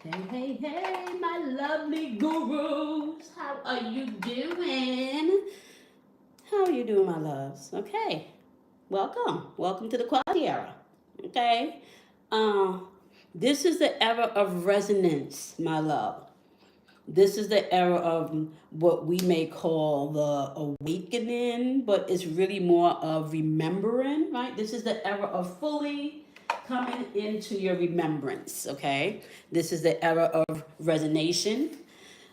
Hey, my lovely gurus. How are you doing? How are you doing, my loves? Okay. Welcome. Welcome to the Quasi era. Okay. Uh, this is the era of resonance, my love. This is the era of what we may call the awakening, but it's really more of remembering, right? This is the era of fully coming into your remembrance, okay? This is the era of resonation.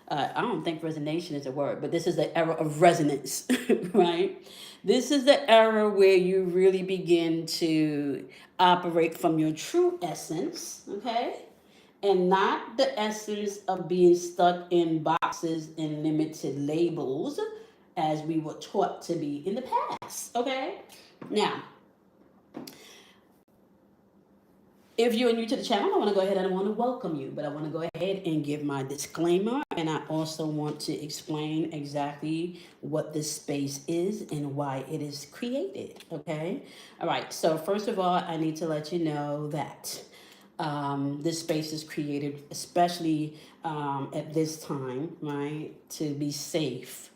I don't think resonation is a word, but this is the era of resonance, right? This is the era where you really begin to operate from your true essence, okay? And not the essence of being stuck in boxes and limited labels as we were taught to be in the past, okay? Now, if you're new to the channel, I want to go ahead and I want to welcome you, but I want to go ahead and give my disclaimer, and I also want to explain exactly what this space is and why it is created, okay? All right, so first of all, I need to let you know that this space is created especially at this time, right, to be safe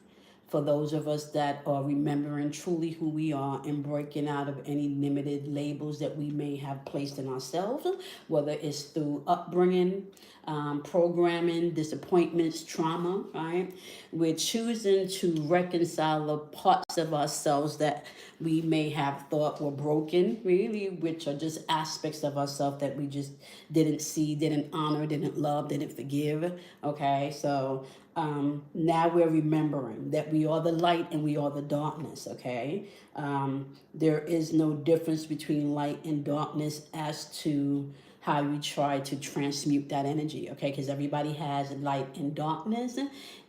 for those of us that are remembering truly who we are and breaking out of any limited labels that we may have placed in ourselves, whether it's through upbringing, programming, disappointments, trauma, right? We're choosing to reconcile the parts of ourselves that we may have thought were broken, really, which are just aspects of ourselves that we just didn't see, didn't honor, didn't love, didn't forgive, okay? So now we're remembering that we are the light and we are the darkness, okay? There is no difference between light and darkness as to how you try to transmute that energy, okay? Because everybody has light and darkness,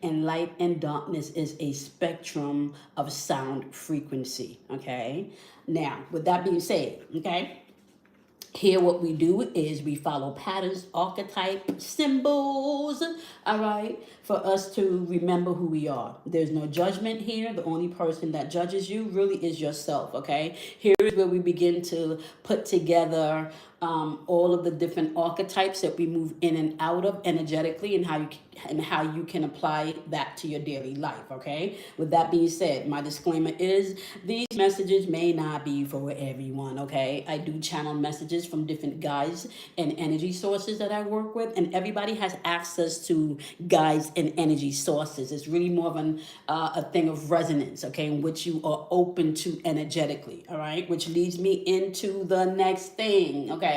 and light and darkness is a spectrum of sound frequency, okay? Now, with that being said, okay? Here, what we do is we follow patterns, archetype, symbols, all right, for us to remember who we are. There's no judgment here. The only person that judges you really is yourself, okay? Here is where we begin to put together all of the different archetypes that we move in and out of energetically, and how you can apply that to your daily life, okay? With that being said, my disclaimer is these messages may not be for everyone, okay? I do channel messages from different guides and energy sources that I work with, and everybody has access to guides and energy sources. It's really more of a thing of resonance, okay, in which you are open to energetically, all right? Which leads me into the next thing, okay?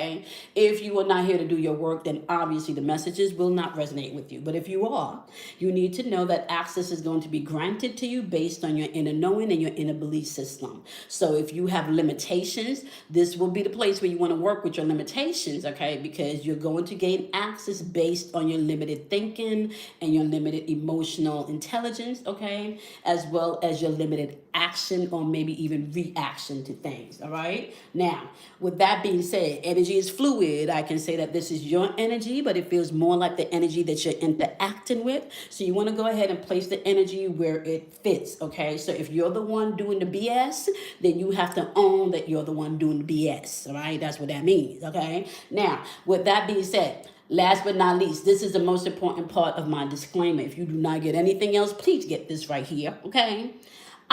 If you are not here to do your work, then obviously the messages will not resonate with you. But if you are, you need to know that access is going to be granted to you based on your inner knowing and your inner belief system. So if you have limitations, this will be the place where you want to work with your limitations, okay? Because you're going to gain access based on your limited thinking and your limited emotional intelligence, okay? As well as your limited action or maybe even reaction to things, all right? Now, with that being said, energy is fluid. I can say that this is your energy, but it feels more like the energy that you're interacting with. So you want to go ahead and place the energy where it fits, okay? So if you're the one doing the BS, then you have to own that you're the one doing the BS, all right? That's what that means, okay? Now, with that being said, last but not least, this is the most important part of my disclaimer. If you do not get anything else, please get this right here, okay?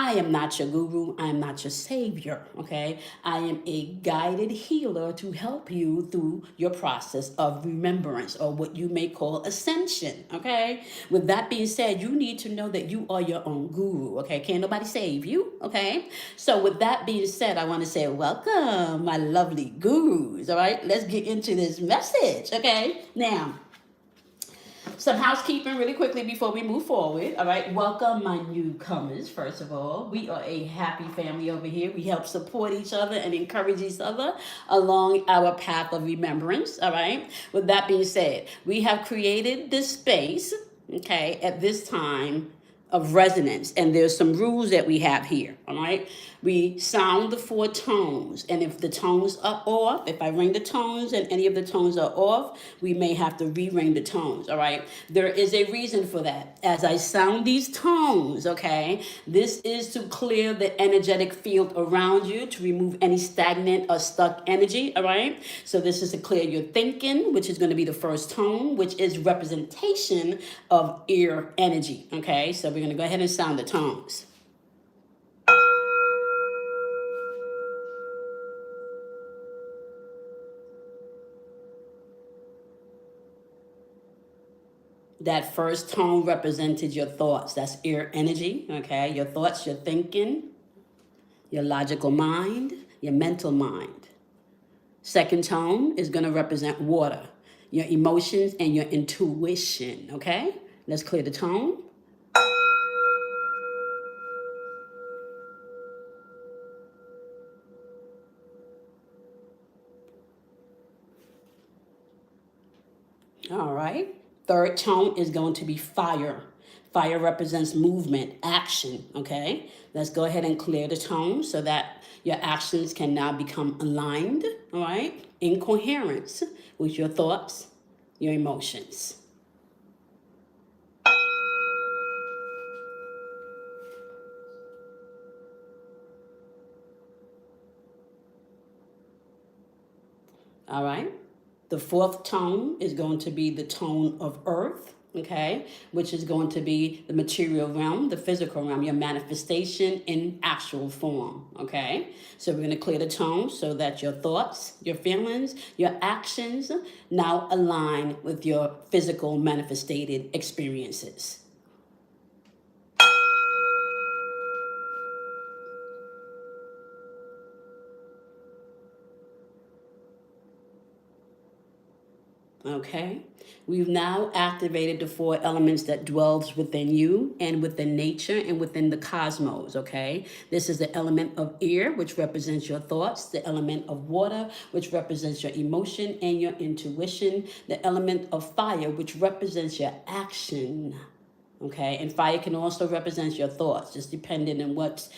I am not your guru. I am not your savior, okay? I am a guided healer to help you through your process of remembrance, or what you may call ascension, okay? With that being said, you need to know that you are your own guru, okay? Can't nobody save you, okay? So with that being said, I want to say welcome, my lovely gurus, all right? Let's get into this message, okay? Now, some housekeeping really quickly before we move forward. All right, welcome my newcomers. First of all, we are a happy family over here. We help support each other and encourage each other along our path of remembrance. All right, with that being said, we have created this space, okay, at this time of resonance, and there's some rules that we have here. All right, We sound the 4 tones, and if the tones are off, if I ring the tones and any of the tones are off, we may have to re-ring the tones, all right? There is a reason for that. As I sound these tones, okay, this is to clear the energetic field around you, to remove any stagnant or stuck energy, all right? So this is to clear your thinking, which is going to be the first tone, which is representation of ear energy, okay? So we're going to go ahead and sound the tones. That first tone represented your thoughts. That's ear energy, okay? Your thoughts, your thinking, your logical mind, your mental mind. Second tone is going to represent water, your emotions and your intuition, okay? Let's clear the tone. All right. Third tone is going to be fire. Fire represents movement, action, okay? Let's go ahead and clear the tone so that your actions can now become aligned, all right? In coherence with your thoughts, your emotions. All right. The fourth tone is going to be the tone of earth, okay, which is going to be the material realm, the physical realm, your manifestation in actual form, okay? So we're going to clear the tone so that your thoughts, your feelings, your actions now align with your physical manifested experiences. Okay, we've now activated the 4 elements that dwells within you and within nature and within the cosmos. Okay, this is the element of air, which represents your thoughts, the element of water, which represents your emotion and your intuition, the element of fire, which represents your action. Okay, and fire can also represent your thoughts, just depending on what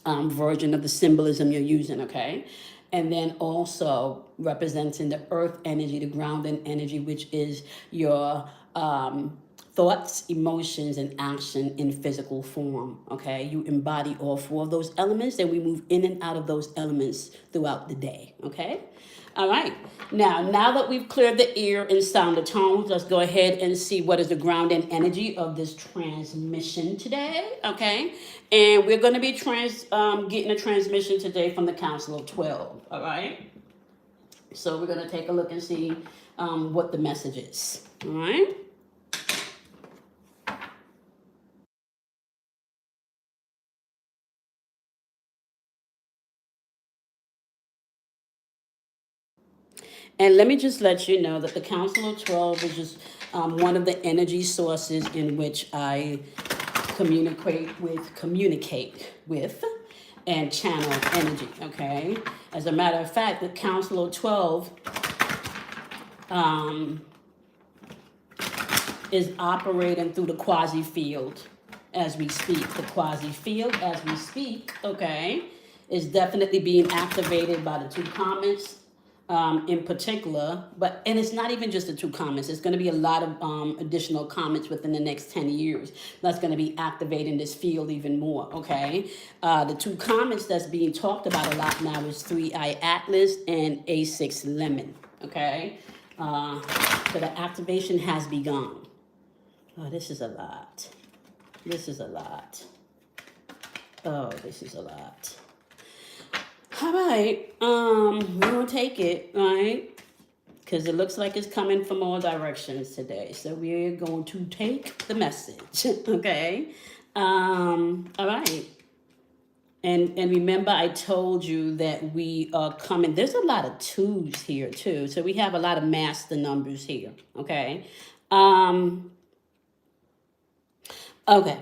version of the symbolism you're using, okay? And then also representing the earth energy, the grounding energy, which is your thoughts, emotions, and action in physical form, okay? You embody all 4 of those elements, and we move in and out of those elements throughout the day, okay? All right. Now that we've cleared the ear and sound the tones, let's go ahead and see what is the grounding energy of this transmission today. Okay. And we're going to be getting a transmission today from the Council of 12. All right. So we're going to take a look and see what the message is. All right. And let me just let you know that the Council of 12 is just one of the energy sources in which I communicate with, and channel energy, okay? As a matter of fact, the Council of 12 is operating through the Quasi field as we speak. The Quasi field, as we speak, okay, is definitely being activated by the 2 comments in particular, and it's not even just the 2 comments. It's going to be a lot of additional comments within the next 10 years. That's going to be activating this field even more, okay? The 2 comments that's being talked about a lot now is 3i Atlas and A6 Lemon, okay? So the activation has begun. Oh, this is a lot. This is a lot. Oh, this is a lot. All right, we're gonna take it, right? Because it looks like it's coming from all directions today. So we're going to take the message, okay? All right. And remember, I told you that we are coming. There's a lot of 2s here too. So we have a lot of master numbers here, okay? Okay.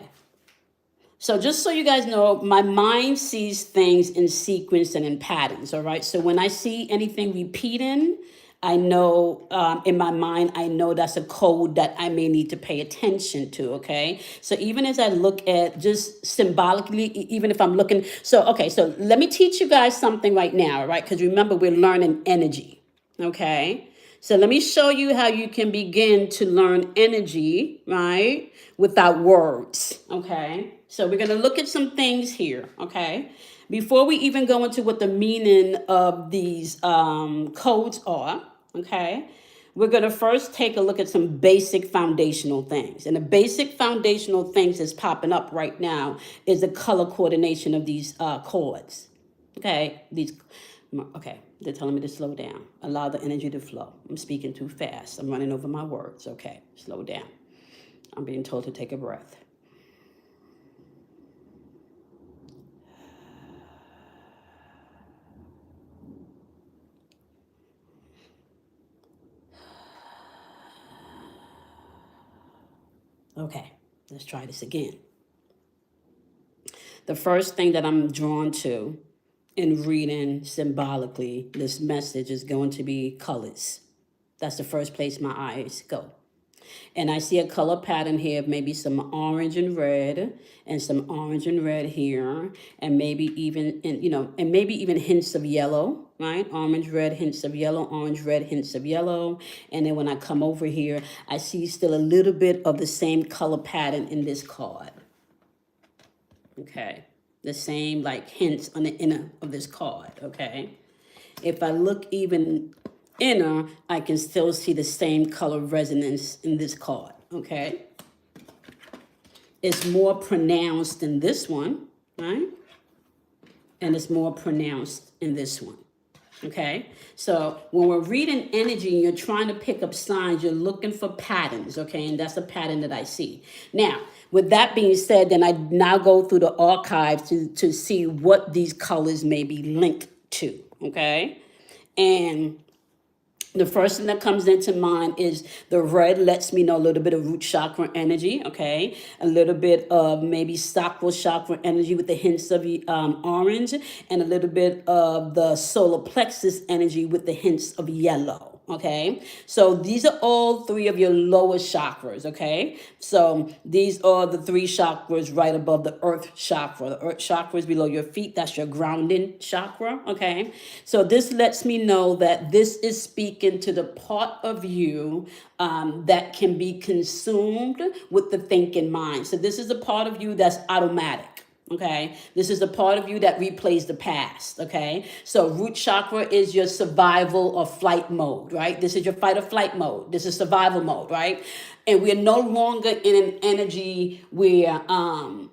So just so you guys know, my mind sees things in sequence and in patterns, all right? So when I see anything repeating, I know in my mind, I know that's a code that I may need to pay attention to, okay? So even as I look at just symbolically, even if I'm looking, so, okay, so let me teach you guys something right now, right? Because remember, we're learning energy, okay? So let me show you how you can begin to learn energy, right? Without words, okay? So we're gonna look at some things here, okay? Before we even go into what the meaning of these codes are, okay? We're gonna first take a look at some basic foundational things. And the basic foundational things that's popping up right now is the color coordination of these chords, okay? Okay, they're telling me to slow down. Allow the energy to flow. I'm speaking too fast. I'm running over my words. Okay, slow down. I'm being told to take a breath. Okay, let's try this again. The first thing that I'm drawn to in reading symbolically this message is going to be colors. That's the first place my eyes go. And I see a color pattern here of maybe some orange and red, and some orange and red here, and maybe even, and maybe even hints of yellow, right? Orange, red, hints of yellow, orange, red, hints of yellow. And then when I come over here, I see still a little bit of the same color pattern in this card. Okay, the same like hints on the inner of this card, okay? If I look even inner, I can still see the same color resonance in this card, okay? It's more pronounced in this one, right? And it's more pronounced in this one, okay? So when we're reading energy and you're trying to pick up signs, you're looking for patterns, okay? And that's a pattern that I see. Now, with that being said, then I now go through the archive to see what these colors may be linked to, okay? And the first thing that comes into mind is the red lets me know a little bit of root chakra energy, okay? A little bit of maybe sacral chakra energy with the hints of orange, and a little bit of the solar plexus energy with the hints of yellow. Okay, so these are all three of your lower chakras. Okay, so these are the three chakras right above the earth chakra. The earth chakra is below your feet. That's your grounding chakra. Okay, so this lets me know that this is speaking to the part of you that can be consumed with the thinking mind. So this is a part of you that's automatic. Okay, this is a part of you that replays the past. Okay, so root chakra is your survival or flight mode, right? This is your fight or flight mode. This is survival mode, right? And we're no longer in an energy where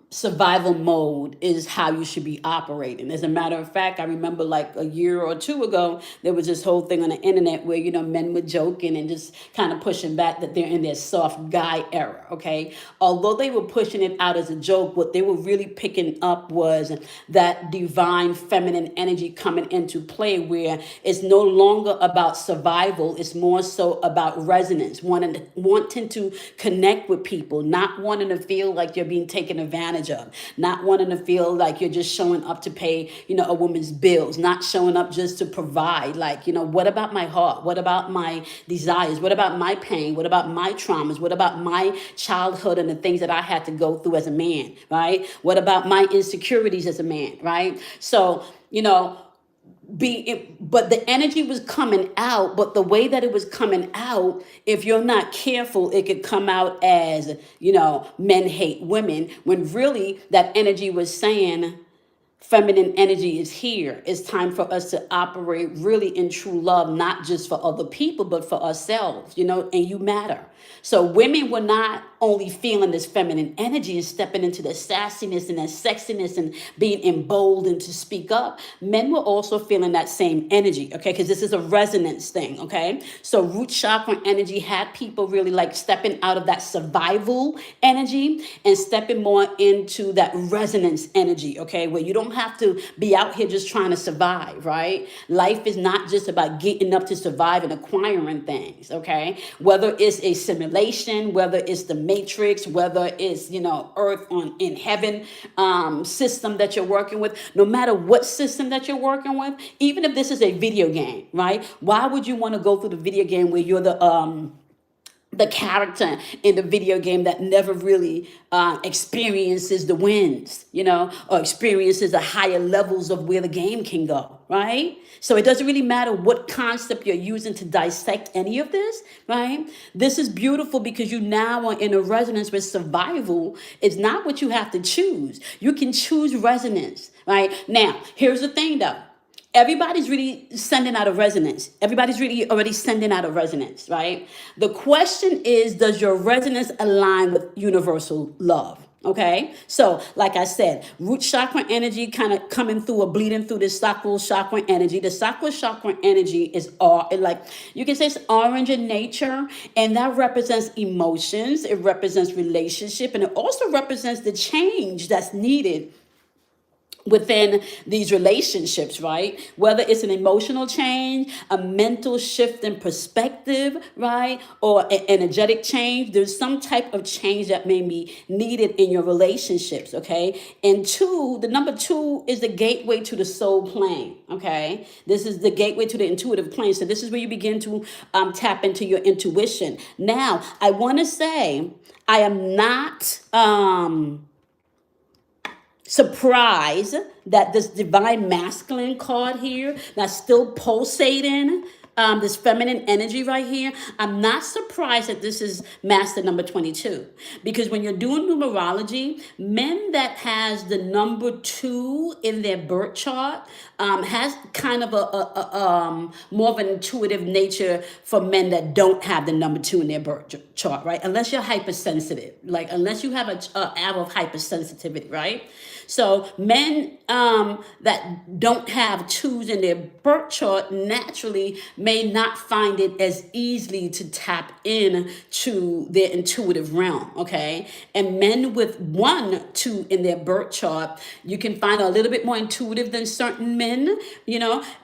survival mode is how you should be operating. As a matter of fact, I remember like a year or two ago, there was this whole thing on the internet where, men were joking and just kind of pushing back that they're in their soft guy era, okay? Although they were pushing it out as a joke, what they were really picking up was that divine feminine energy coming into play where it's no longer about survival, it's more so about resonance, wanting to connect with people, not wanting to feel like you're being taken advantage of, not wanting to feel like you're just showing up to pay, a woman's bills, not showing up just to provide. Like, what about my heart? What about my desires? What about my pain? What about my traumas? What about my childhood and the things that I had to go through as a man, right? What about my insecurities as a man, right? So, but the energy was coming out, but the way that it was coming out, if you're not careful, it could come out as, men hate women, when really that energy was saying feminine energy is here. It's time for us to operate really in true love, not just for other people, but for ourselves, and you matter. So women were not only feeling this feminine energy and stepping into the sassiness and that sexiness and being emboldened to speak up. Men were also feeling that same energy, okay? Because this is a resonance thing, okay? So root chakra energy had people really like stepping out of that survival energy and stepping more into that resonance energy, okay? Where you don't don't have to be out here just trying to survive, right? Life is not just about getting up to survive and acquiring things, okay? Whether it's a simulation, whether it's the matrix, whether it's, earth on in heaven system that you're working with, no matter what system that you're working with, even if this is a video game, right? Why would you want to go through the video game where you're the character in the video game that never really experiences the wins, or experiences the higher levels of where the game can go, right? So it doesn't really matter what concept you're using to dissect any of this, right? This is beautiful because you now are in a resonance with survival. It's not what you have to choose. You can choose resonance, right? Now, here's the thing though. Everybody's really sending out a resonance. Everybody's really already sending out a resonance, right? The question is, does your resonance align with universal love? Okay, so like I said, root chakra energy kind of coming through or bleeding through the sacral chakra energy. The sacral chakra energy is all like you can say it's orange in nature, and that represents emotions. It represents relationship, and it also represents the change that's needed within these relationships, right? Whether it's an emotional change, a mental shift in perspective, right? Or an energetic change, there's some type of change that may be needed in your relationships, okay? And the number two is the gateway to the soul plane, okay? This is the gateway to the intuitive plane. So this is where you begin to tap into your intuition. Now, I want to say, I am not surprised that this divine masculine card here that's still pulsating, this feminine energy right here, I'm not surprised that this is master number 22, because when you're doing numerology, men that has the number 2 in their birth chart has kind of a more of an intuitive nature for men that don't have the number 2 in their birth chart, right? Unless you're hypersensitive, like unless you have a arrow of hypersensitivity, right? So men that don't have 2s in their birth chart naturally may not find it as easily to tap in to their intuitive realm, okay? And men with 1, 2 in their birth chart, you can find a little bit more intuitive than certain men,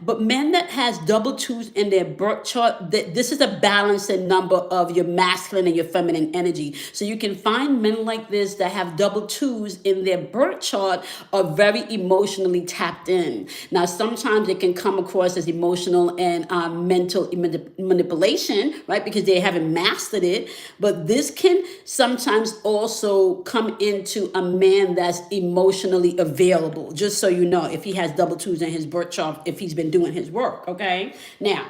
but men that has double 2s in their birth chart, this is a balancing number of your masculine and your feminine energy. So you can find men like this that have double 2s in their birth chart are very emotionally tapped in. Now, sometimes it can come across as emotional and mental manipulation, right? Because they haven't mastered it. But this can sometimes also come into a man that's emotionally available, just so you know, if he has double 2s in his birth chart, if he's been doing his work, okay? Now,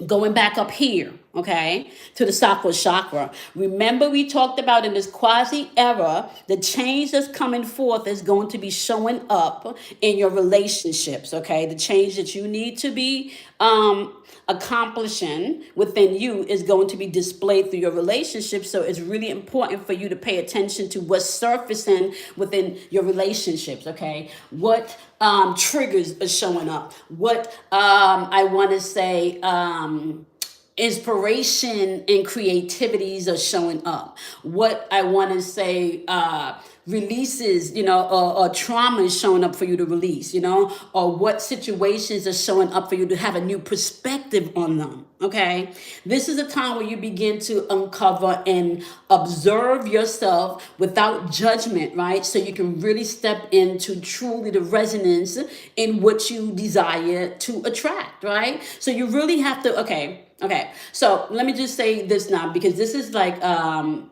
going back up here, okay, to the sacral chakra. Remember, we talked about in this quasi era, the change that's coming forth is going to be showing up in your relationships, okay? The change that you need to be accomplishing within you is going to be displayed through your relationships. So it's really important for you to pay attention to what's surfacing within your relationships, okay? What triggers are showing up? What I want to say inspiration and creativities are showing up. What I want to say releases, or trauma is showing up for you to release, or what situations are showing up for you to have a new perspective on them, okay? This is a time where you begin to uncover and observe yourself without judgment, right? So you can really step into truly the resonance in what you desire to attract, right? So you really have to, okay, so let me just say this now, because this is like a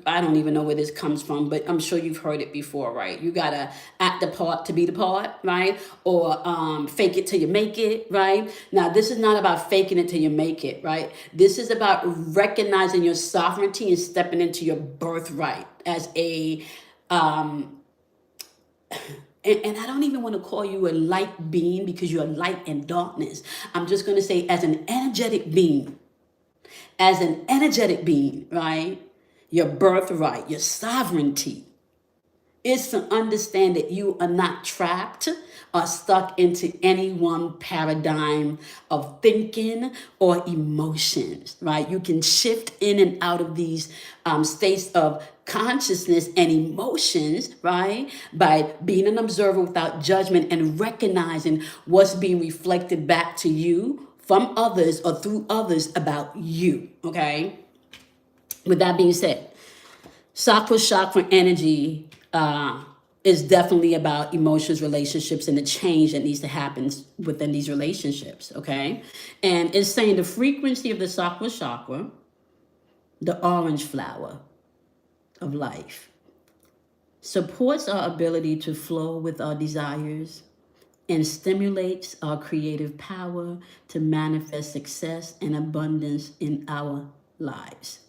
I don't even know where this comes from, but I'm sure you've heard it before, right? You gotta act the part to be the part, right? Or fake it till you make it, right? Now, this is not about faking it till you make it, right? This is about recognizing your sovereignty and stepping into your birthright as a and I don't even want to call you a light being, because you're light and darkness. I'm just going to say as an energetic being, right? Your birthright, your sovereignty is to understand that you are not trapped or stuck into any one paradigm of thinking or emotions, right? You can shift in and out of these states of consciousness and emotions, right? By being an observer without judgment and recognizing what's being reflected back to you from others or through others about you, okay? With that being said, chakra energy is definitely about emotions, relationships, and the change that needs to happen within these relationships, okay? And it's saying the frequency of the chakra, the orange flower of life, supports our ability to flow with our desires and stimulates our creative power to manifest success and abundance in our lives.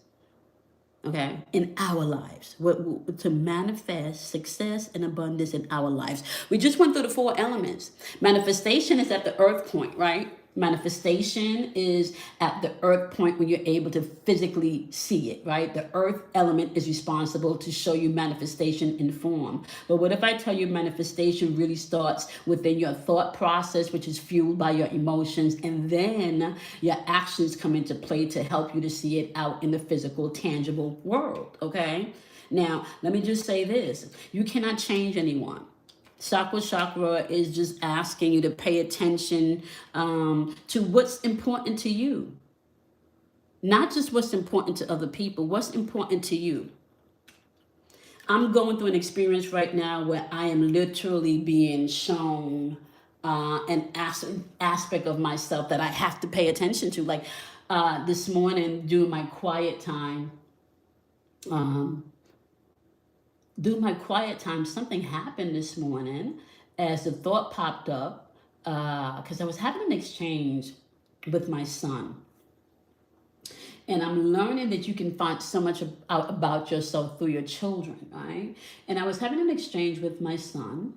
Okay, in our lives, to manifest success and abundance in our lives. We just went through the four elements. Manifestation is at the earth point, right? Manifestation is at the earth point when you're able to physically see it, right? The earth element is responsible to show you manifestation in form. But what if I tell you manifestation really starts within your thought process, which is fueled by your emotions, and then your actions come into play to help you to see it out in the physical, tangible world, okay? Now, let me just say this. You cannot change anyone. Chakra is just asking you to pay attention to what's important to you. Not just what's important to other people, what's important to you. I'm going through an experience right now where I am literally being shown an aspect of myself that I have to pay attention to. Like this morning, during my quiet time, um, something happened this morning as the thought popped up because I was having an exchange with my son. And I'm learning that you can find so much out about yourself through your children, right? And I was having an exchange with my son.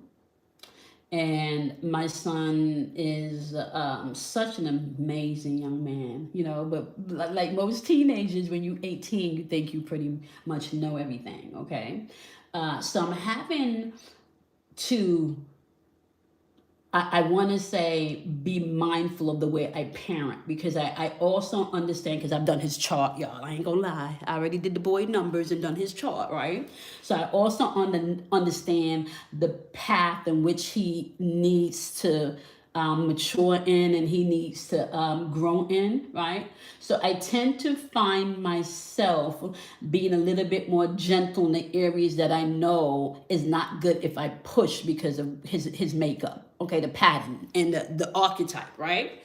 And my son is such an amazing young man, you know, but like most teenagers, when you're 18, you think you pretty much know everything, okay? So I'm having to I want to say be mindful of the way I parent because I also understand because I've done his chart, y'all. I ain't gonna lie. I already did the boy numbers and done his chart, right? So I also understand the path in which he needs to mature in and he needs to grow in, right? So I tend to find myself being a little bit more gentle in the areas that I know is not good if I push because of his makeup, okay, the pattern and the archetype, right?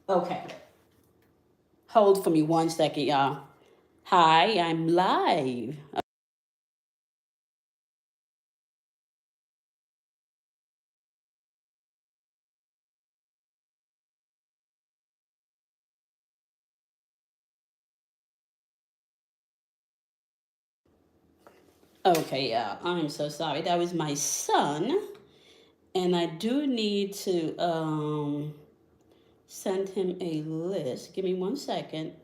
Okay, hold for me 1 second, y'all. Hi, I'm live. Okay, yeah, I'm so sorry. That was my son, and I do need to send him a list. Give me 1 second.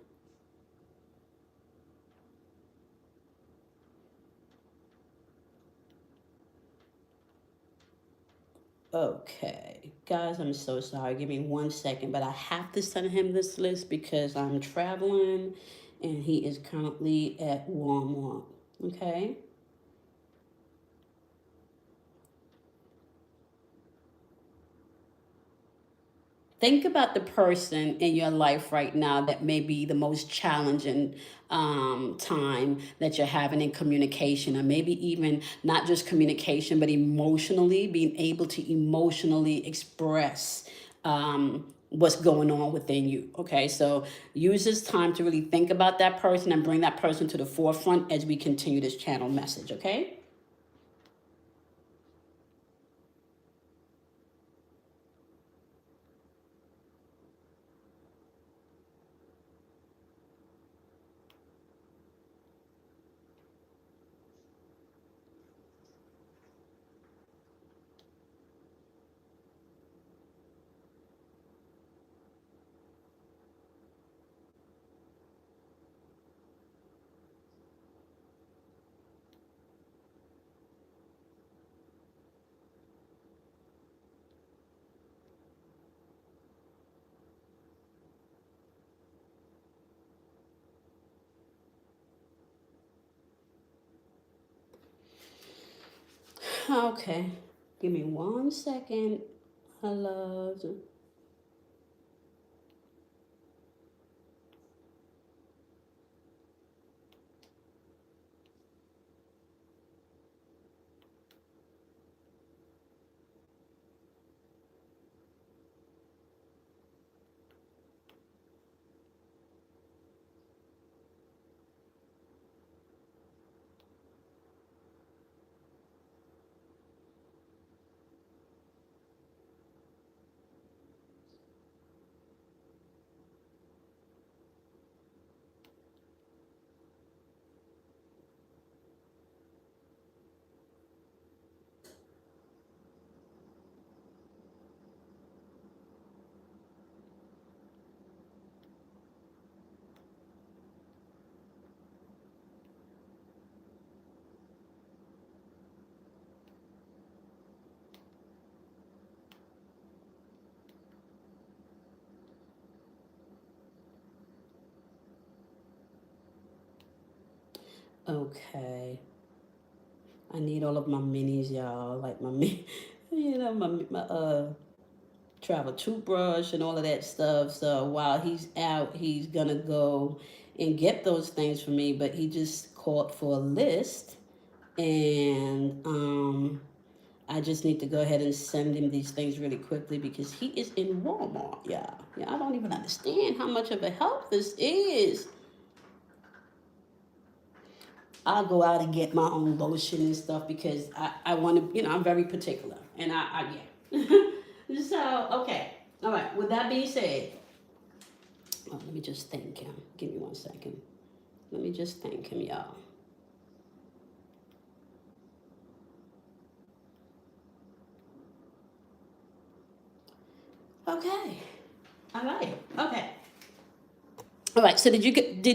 Okay, guys, I'm so sorry. Give me 1 second, but I have to send him this list because I'm traveling and he is currently at Walmart. Okay. Think about the person in your life right now that may be the most challenging time that you're having in communication, or maybe even not just communication, but emotionally, being able to emotionally express what's going on within you. Okay, so use this time to really think about that person and bring that person to the forefront as we continue this channel message. Okay. Okay. Give me 1 second. I love. Okay. I need all of my minis, y'all. Like my, my travel toothbrush and all of that stuff. So while he's out, he's gonna go and get those things for me. But he just called for a list, and I just need to go ahead and send him these things really quickly because he is in Walmart. Yeah, I don't even understand how much of a help this is. I'll go out and get my own lotion and stuff because I want to, I'm very particular. And yeah. So, okay. All right. With that being said, let me just thank him. Give me 1 second. Let me just thank him, y'all. Okay. All right. Okay. All right. So did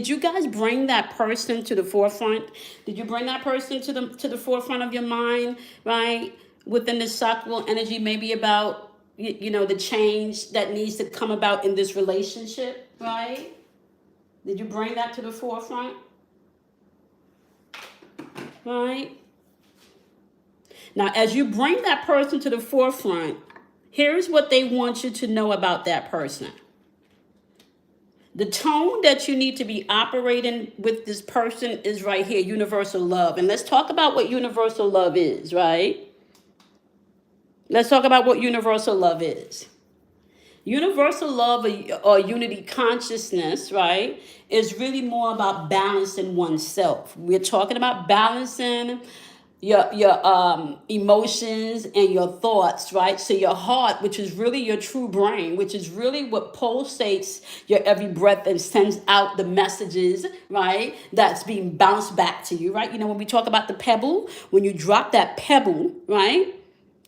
you guys bring that person to the forefront? Did you bring that person to the forefront of your mind, right? Within the sacral energy, maybe about the change that needs to come about in this relationship, right? Did you bring that to the forefront? Right? Now, as you bring that person to the forefront, here's what they want you to know about that person. The tone that you need to be operating with this person is right here, universal love. And let's talk about what universal love is, right? Let's talk about what universal love is. Universal love or unity consciousness, right, is really more about balancing oneself. We're talking about balancing your emotions and your thoughts, right? So your heart, which is really your true brain, which is really what pulsates your every breath and sends out the messages, right? That's being bounced back to you, right? When we talk about the pebble, when you drop that pebble, right,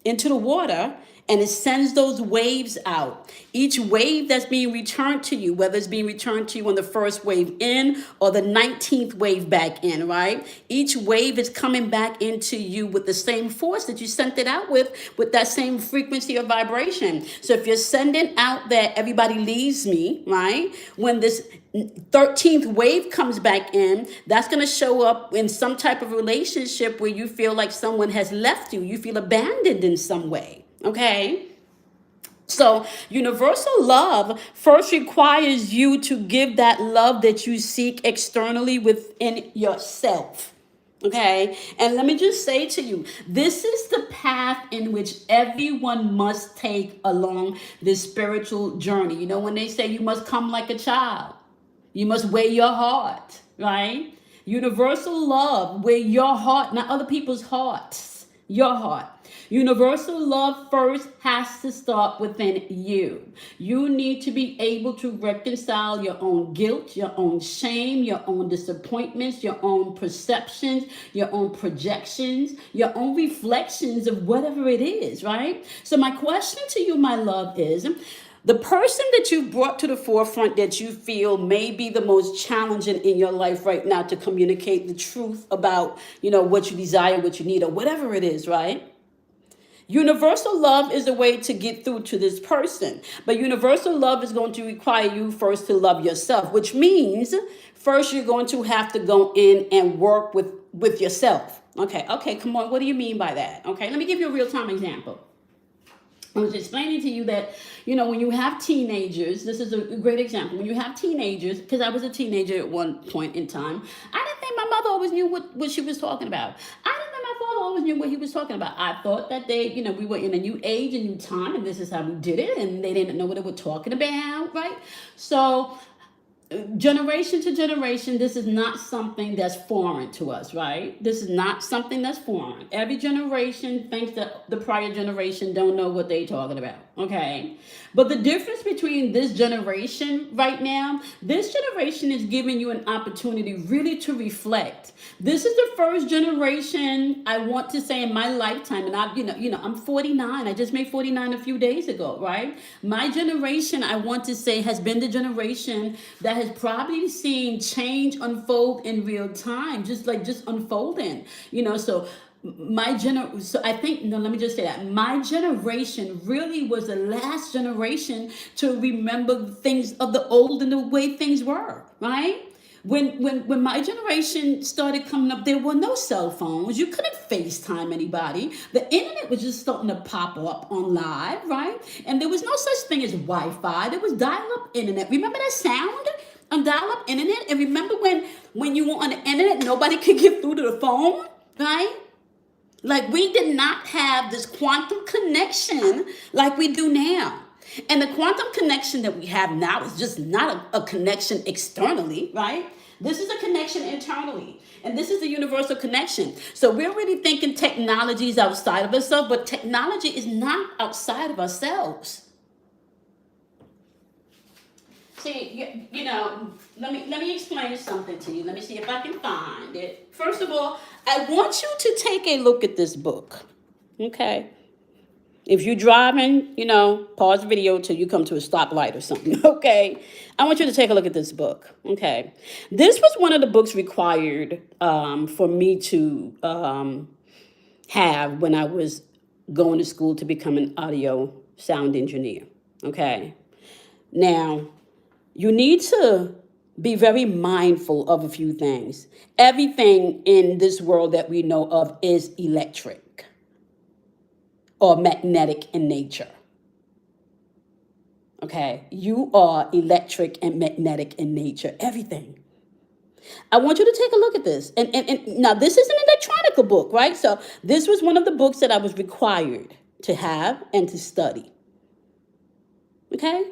into the water, and it sends those waves out. Each wave that's being returned to you, whether it's being returned to you on the first wave in or the 19th wave back in, right? Each wave is coming back into you with the same force that you sent it out with that same frequency or vibration. So if you're sending out that everybody leaves me, right? When this 13th wave comes back in, that's going to show up in some type of relationship where you feel like someone has left you. You feel abandoned in some way. Okay? So, universal love first requires you to give that love that you seek externally within yourself. Okay? And let me just say to you, this is the path in which everyone must take along this spiritual journey. When they say you must come like a child, you must wear your heart, right? Universal love, wear your heart, not other people's hearts, your heart. Universal love first has to start within you. You need to be able to reconcile your own guilt, your own shame, your own disappointments, your own perceptions, your own projections, your own reflections of whatever it is, right? So my question to you, my love, is the person that you've brought to the forefront that you feel may be the most challenging in your life right now to communicate the truth about, what you desire, what you need, or whatever it is, right? Universal love is a way to get through to this person. But universal love is going to require you first to love yourself, which means first you're going to have to go in and work with yourself. Okay, come on. What do you mean by that? Okay, let me give you a real-time example. I was explaining to you that, when you have teenagers, this is a great example. When you have teenagers, because I was a teenager at one point in time, I didn't think my mother always knew what she was talking about. I didn't think my father always knew what he was talking about. I thought that we were in a new age, a new time, and this is how we did it, and they didn't know what they were talking about, right? So generation to generation, this is not something that's foreign to us, right? This is not something that's foreign. Every generation thinks that the prior generation don't know what they're talking about, okay? But the difference between this generation right now, this generation is giving you an opportunity really to reflect. This is the first generation, I want to say, in my lifetime, and I'm 49. I just made 49 a few days ago, right? My generation, I want to say, has been the generation that has probably seen change unfold in real time, just unfolding. So I think, no, let me just say that my generation really was the last generation to remember things of the old and the way things were, right? When my generation started coming up, there were no cell phones. You couldn't FaceTime anybody. The internet was just starting to pop up on live, right? And there was no such thing as Wi-Fi. There was dial-up internet. Remember that sound on dial-up internet? And remember when you were on the internet, nobody could get through to the phone, right? Like, we did not have this quantum connection like we do now. And the quantum connection that we have now is just not a connection externally, right? This is a connection internally. And this is the universal connection. So we're really thinking technology is outside of ourselves, but technology is not outside of ourselves. See, let me explain something to you. Let me see if I can find it. First of all, I want you to take a look at this book. Okay? If you're driving, pause the video till you come to a stoplight or something. Okay? I want you to take a look at this book. Okay? This was one of the books required for me to have when I was going to school to become an audio sound engineer. Okay? Now, you need to be very mindful of a few things. Everything in this world that we know of is electric or magnetic in nature. Okay? You are electric and magnetic in nature. Everything. I want you to take a look at this. And now, this is an electronic book, right? So this was one of the books that I was required to have and to study. Okay?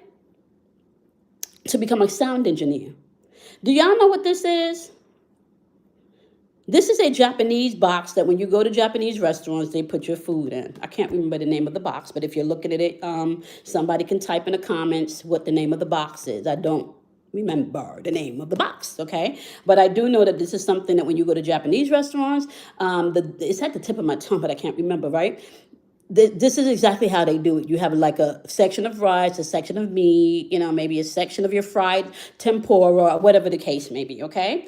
To become a sound engineer. Do y'all know what this is? This is a Japanese box that when you go to Japanese restaurants, they put your food in. I can't remember the name of the box, but if you're looking at it, somebody can type in the comments what the name of the box is. I don't remember the name of the box, okay? But I do know that this is something that when you go to Japanese restaurants, it's at the tip of my tongue, but I can't remember, right? This is exactly how they do it. You have like a section of rice, a section of meat, maybe a section of your fried tempura, or whatever the case may be, okay?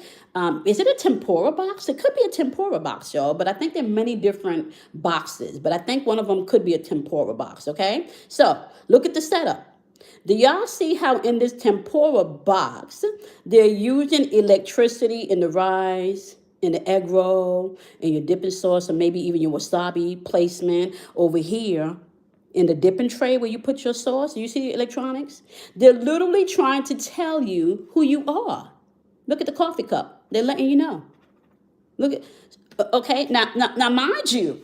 Is it a tempura box? It could be a tempura box, y'all, but I think there are many different boxes, but I think one of them could be a tempura box, okay? So look at the setup. Do y'all see how in this tempura box, they're using electricity in the rice, in the egg roll, in your dipping sauce, or maybe even your wasabi placement over here in the dipping tray where you put your sauce? You see the electronics? They're literally trying to tell you who you are. Look at the coffee cup. They're letting you know. Look at, okay, now mind you,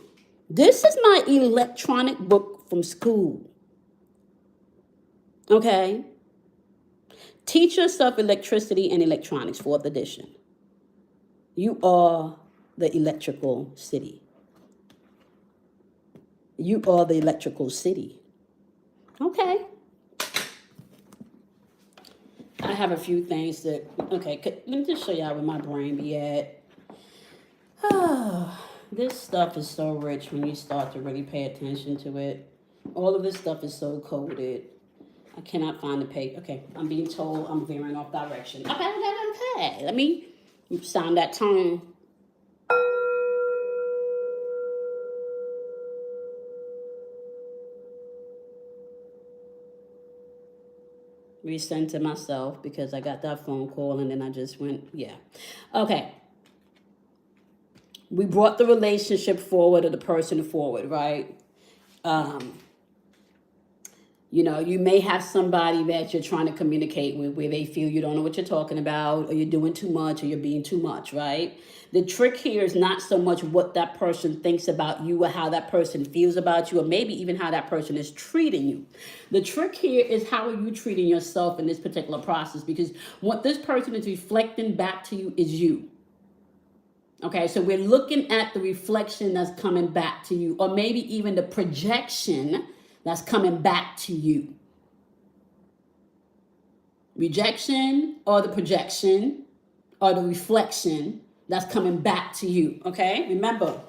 this is my electronic book from school. Okay? Teach yourself electricity and electronics, 4th edition. You are the electrical city. You are the electrical city. Okay. I have a few things that, okay, let me just show y'all where my brain be at. This stuff is so rich when you start to really pay attention to it. All of this stuff is so coded. I cannot find the page. Okay, I'm being told I'm veering off direction. Okay. Let me sound that tone. Resend to myself because I got that phone call and then I just went, yeah. Okay. We brought the relationship forward or the person forward, right? Um, you may have somebody that you're trying to communicate with where they feel you don't know what you're talking about, or you're doing too much, or you're being too much, right? The trick here is not so much what that person thinks about you or how that person feels about you, or maybe even how that person is treating you. The trick here is how are you treating yourself in this particular process, because what this person is reflecting back to you is you. Okay, so we're looking at the reflection that's coming back to you, or maybe even the projection that's coming back to you. Rejection or the projection or the reflection that's coming back to you. Okay, remember,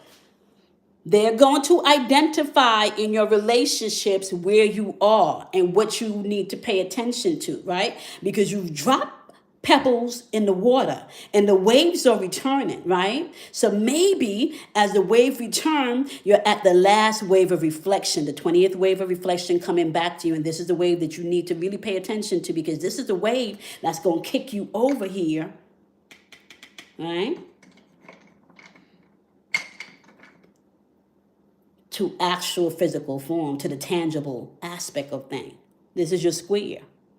they're going to identify in your relationships where you are and what you need to pay attention to, right? Because you've dropped pebbles in the water and the waves are returning, right? So maybe as the wave return, you're at the last wave of reflection, the 20th wave of reflection coming back to you. And this is the wave that you need to really pay attention to, because this is the wave that's going to kick you over here, right? To actual physical form, to the tangible aspect of thing. This is your square.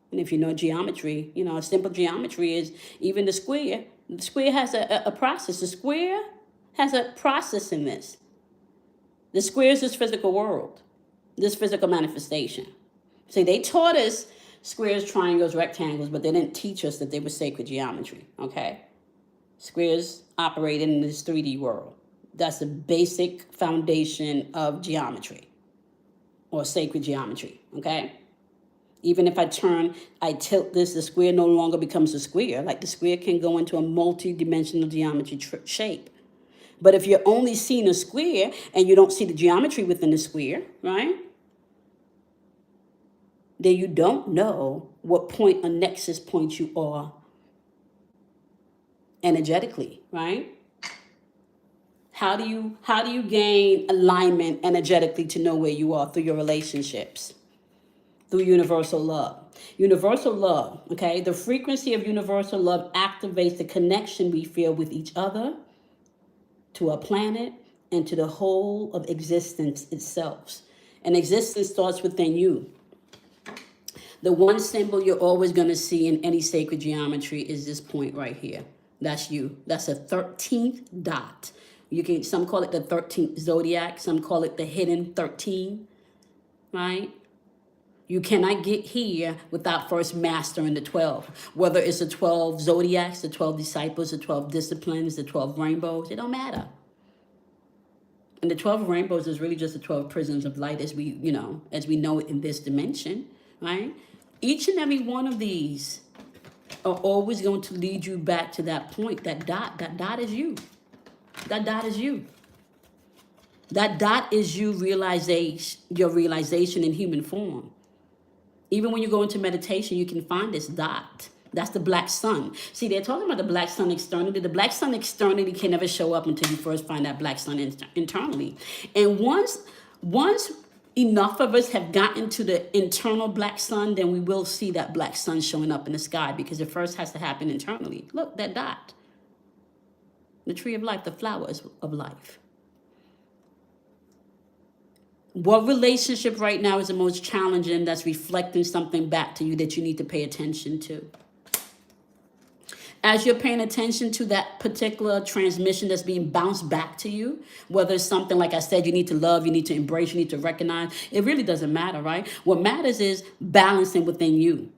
And if you know geometry, simple geometry is even the square. The square has a process. The square has a process in this. The square is this physical world, this physical manifestation. See, they taught us squares, triangles, rectangles, but they didn't teach us that they were sacred geometry, okay? Squares operate in this 3D world. That's the basic foundation of geometry or sacred geometry, okay? Even if I tilt this, the square no longer becomes a square. Like the square can go into a multi-dimensional geometry shape. But if you're only seeing a square and you don't see the geometry within the square, right? Then you don't know what point or nexus point you are energetically, right? How do you gain alignment energetically to know where you are? Through your relationships, through universal love. Universal love, okay? The frequency of universal love activates the connection we feel with each other, to our planet, and to the whole of existence itself. And existence starts within you. The one symbol you're always going to see in any sacred geometry is this point right here. That's you. That's a 13th dot. Some call it the 13th zodiac, some call it the hidden 13, right? You cannot get here without first mastering the 12. Whether it's the 12 zodiacs, the 12 disciples, the 12 disciplines, the 12 rainbows, it don't matter. And the 12 rainbows is really just the 12 prisms of light as we know it in this dimension, right? Each and every one of these are always going to lead you back to that point. That dot is you. That dot is you. That dot is your realization in human form. Even when you go into meditation, you can find this dot. That's the black sun. See, they're talking about the black sun externally. The black sun externally can never show up until you first find that black sun internally. And once enough of us have gotten to the internal black sun, then we will see that black sun showing up in the sky, because it first has to happen internally. Look, that dot. The tree of life, the flowers of life. What relationship right now is the most challenging that's reflecting something back to you that you need to pay attention to? As you're paying attention to that particular transmission that's being bounced back to you, whether it's something, like I said, you need to love, you need to embrace, you need to recognize, it really doesn't matter, right? What matters is balancing within you.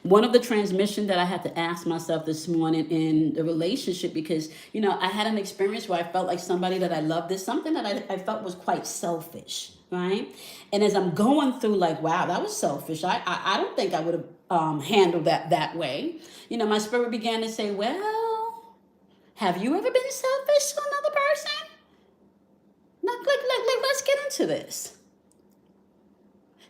One of the transmissions that I had to ask myself this morning in the relationship, because, I had an experience where I felt like somebody that I loved is something that I felt was quite selfish, right? And as I'm going through, like, wow, that was selfish. I don't think I would have handled that way. My spirit began to say, well, have you ever been selfish to another person? Let's get into this.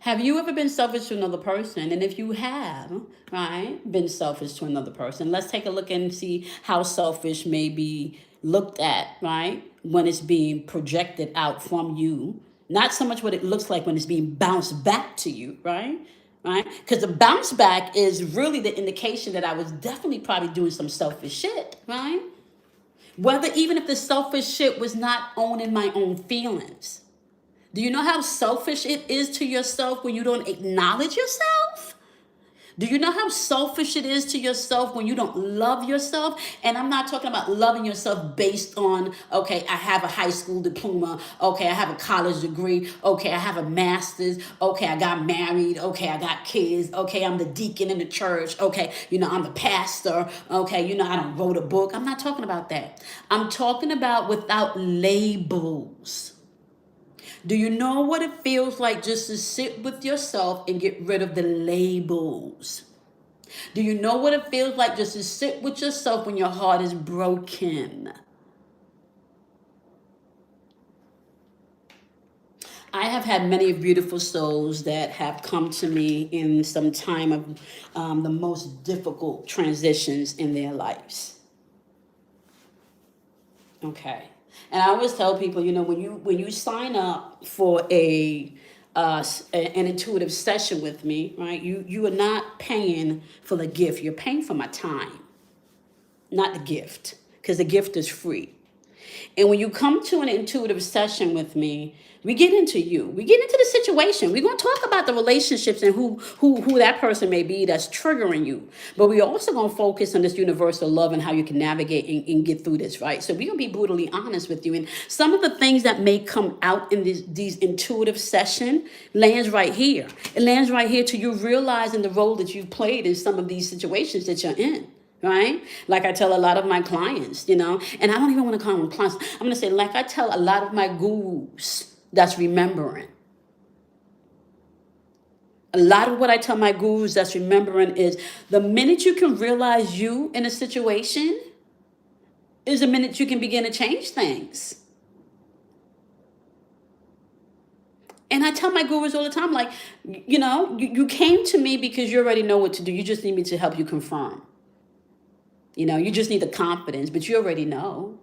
Have you ever been selfish to another person? And if you have, right, been selfish to another person, let's take a look and see how selfish may be looked at, right, when it's being projected out from you. Not so much what it looks like when it's being bounced back to you, right? Right? Because the bounce back is really the indication that I was definitely probably doing some selfish shit, right? Whether even if the selfish shit was not owning my own feelings. Do you know how selfish it is to yourself when you don't acknowledge yourself? Do you know how selfish it is to yourself when you don't love yourself? And I'm not talking about loving yourself based on, okay, I have a high school diploma. Okay, I have a college degree. Okay, I have a master's. Okay, I got married. Okay, I got kids. Okay, I'm the deacon in the church. Okay, I'm the pastor. Okay, I don't wrote a book. I'm not talking about that. I'm talking about without labels. Do you know what it feels like just to sit with yourself and get rid of the labels? Do you know what it feels like just to sit with yourself when your heart is broken? I have had many beautiful souls that have come to me in some time of the most difficult transitions in their lives. Okay. And I always tell people, when you sign up for an intuitive session with me, right? You are not paying for the gift. You're paying for my time, not the gift, because the gift is free. And when you come to an intuitive session with me, we get into you. We get into the situation. We're going to talk about the relationships and who that person may be that's triggering you. But we're also going to focus on this universal love and how you can navigate and get through this, right? So we're going to be brutally honest with you. And some of the things that may come out in these intuitive session lands right here. It lands right here to you realizing the role that you've played in some of these situations that you're in. Right? Like I tell a lot of my clients, and I don't even want to call them clients. I'm going to say, like I tell a lot of my gurus that's remembering. A lot of what I tell my gurus that's remembering is the minute you can realize you in a situation is the minute you can begin to change things. And I tell my gurus all the time, like, you came to me because you already know what to do. You just need me to help you confirm. You just need the confidence, but you already know.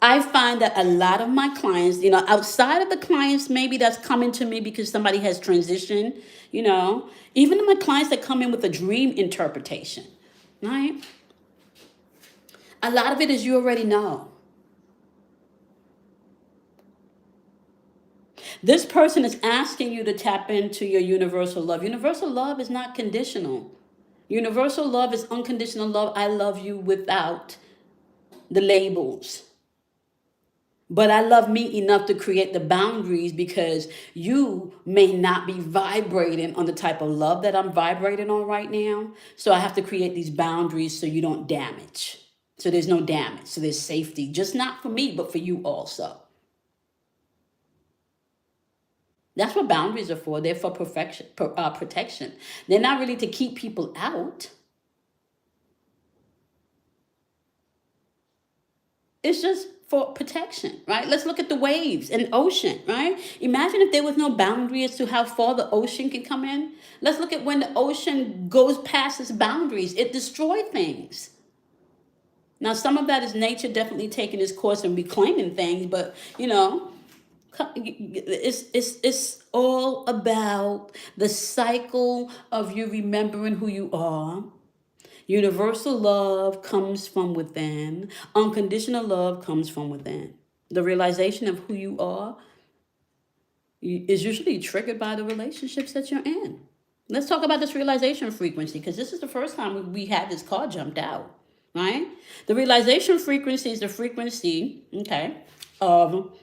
I find that a lot of my clients, outside of the clients maybe that's coming to me because somebody has transitioned, even my clients that come in with a dream interpretation, right? A lot of it is you already know. This person is asking you to tap into your universal love. Universal love is not conditional. Universal love is unconditional love. I love you without the labels. But I love me enough to create the boundaries because you may not be vibrating on the type of love that I'm vibrating on right now. So I have to create these boundaries so you don't damage. So there's no damage. So there's safety, just not for me, but for you also. That's what boundaries are for. They're for protection. They're not really to keep people out. It's just for protection, right? Let's look at the waves and ocean, right? Imagine if there was no boundary as to how far the ocean can come in. Let's look at when the ocean goes past its boundaries. It destroys things. Now, some of that is nature definitely taking its course and reclaiming things, but, it's all about the cycle of you remembering who you are. Universal love comes from within. Unconditional love comes from within. The realization of who you are is usually triggered by the relationships that you're in. Let's talk about this realization frequency, because this is the first time we had this card jumped out, right? The realization frequency is the frequency, of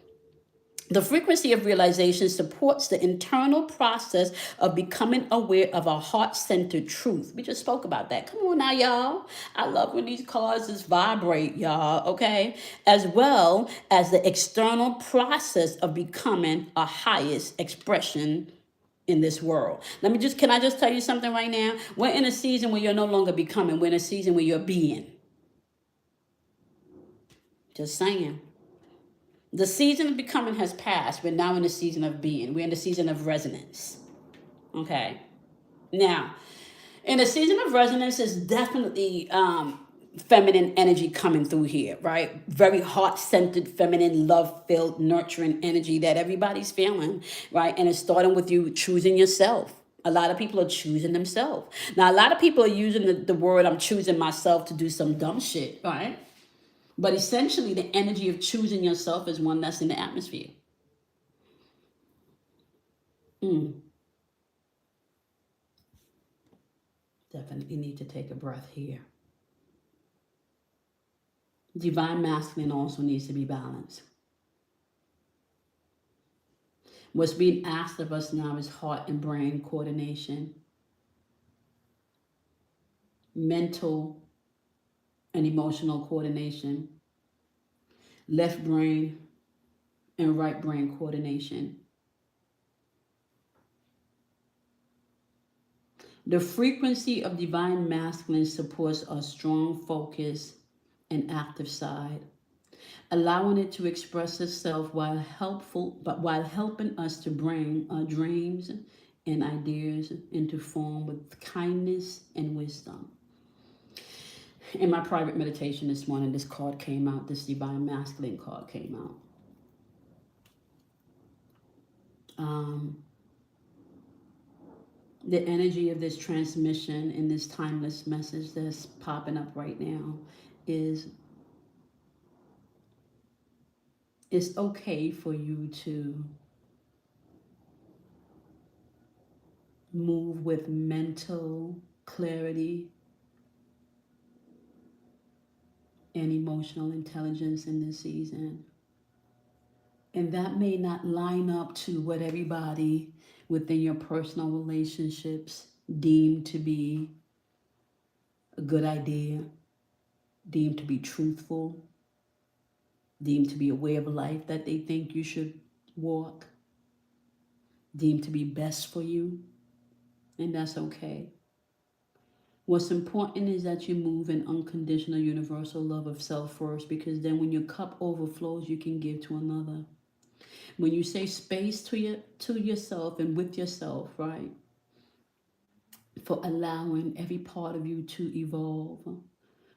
the frequency of realization supports the internal process of becoming aware of a heart-centered truth. We just spoke about that. Come on now, y'all. I love when these cards just vibrate, y'all, okay? As well as the external process of becoming a highest expression in this world. Can I just tell you something right now? We're in a season where you're no longer becoming. We're in a season where you're being. Just saying. The season of becoming has passed. We're now in the season of being. We're in the season of resonance. Okay. Now, in the season of resonance is definitely feminine energy coming through here, right? Very heart-centered, feminine, love-filled, nurturing energy that everybody's feeling, right? And it's starting with you choosing yourself, A lot of people are choosing themselves. Now, a lot of people are using the word I'm choosing myself to do some dumb shit, right? But essentially, the energy of choosing yourself is one that's in the atmosphere. Definitely need to take a breath here. Divine masculine also needs to be balanced. What's being asked of us now is heart and brain coordination, mental and emotional coordination, left brain and right brain coordination. The frequency of divine masculine supports our strong focus and active side, allowing it to express itself while helping us to bring our dreams and ideas into form with kindness and wisdom. In my private meditation this morning, this card came out. This divine masculine card came out. The energy of this transmission and this timeless message that's popping up right now is it's okay for you to move with mental clarity and emotional intelligence in this season. And that may not line up to what everybody within your personal relationships deem to be a good idea, deem to be truthful, deem to be a way of life that they think you should walk, deem to be best for you, and that's okay. What's important is that you move in unconditional universal love of self first, because then when your cup overflows, you can give to another. When you say space to yourself and with yourself, right? For allowing every part of you to evolve,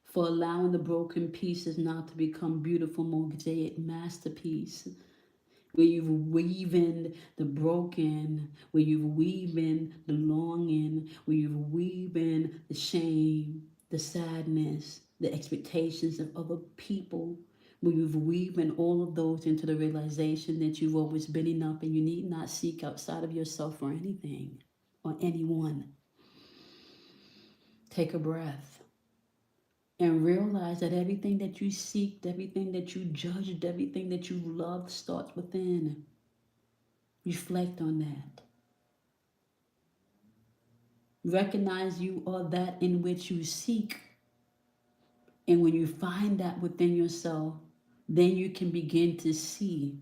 for allowing the broken pieces now to become beautiful mosaic masterpiece, where you've weaving the broken, where you've weaving the longing, where you've weaving the shame, the sadness, the expectations of other people, where you've weaving all of those into the realization that you've always been enough and you need not seek outside of yourself for anything or anyone. Take a breath and realize that everything that you seeked, everything that you judged, everything that you loved starts within. Reflect on that. Recognize you are that in which you seek. And when you find that within yourself, then you can begin to see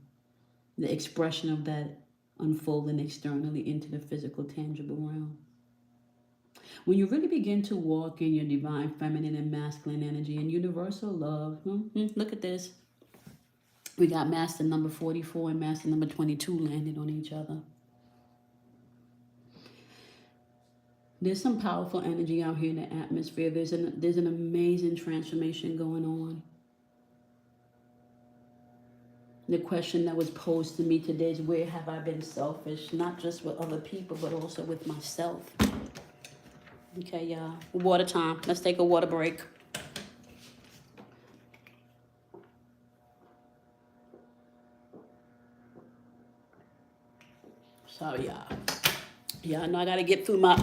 the expression of that unfolding externally into the physical, tangible realm. When you really begin to walk in your divine feminine and masculine energy and universal love, look at this. We got master number 44 and master number 22 landed on each other. There's some powerful energy out here in the atmosphere. There's an amazing transformation going on. The question that was posed to me today is, where have I been selfish? Not just with other people, but also with myself. Okay, y'all. Water time. Let's take a water break. Sorry, y'all. Y'all know I gotta get through my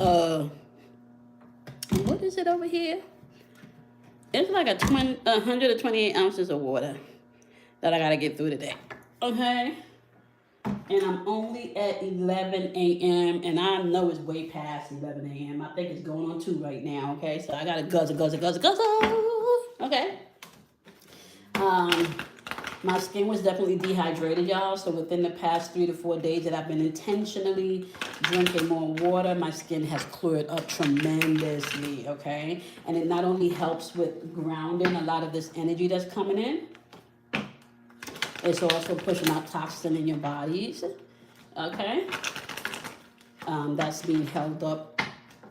what is it over here? It's like 128 ounces of water that I gotta get through today. Okay? And I'm only at 11 a.m. and I know it's way past 11 a.m. I think it's going on 2 right now, okay? So I gotta guzzle. Okay? My skin was definitely dehydrated, y'all. So within the past 3 to 4 days that I've been intentionally drinking more water, my skin has cleared up tremendously, okay? And it not only helps with grounding a lot of this energy that's coming in, it's also pushing out toxin in your bodies, okay? That's being held up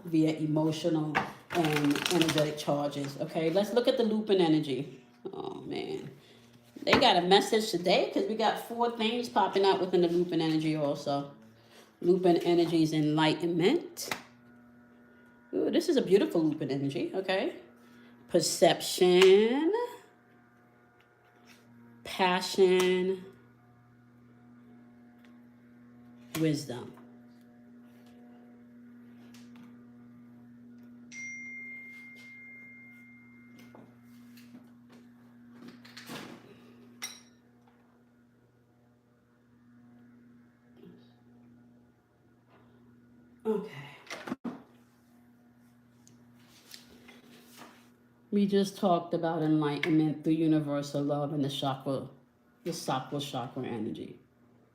via emotional and energetic charges, okay? Let's look at the looping energy. Oh, man. They got a message today because we got 4 things popping out within the looping energy also. Lupin Energy's enlightenment. Ooh, this is a beautiful Lupin energy, okay? Perception, passion, wisdom. Okay. We just talked about enlightenment through universal love and the sacral chakra energy.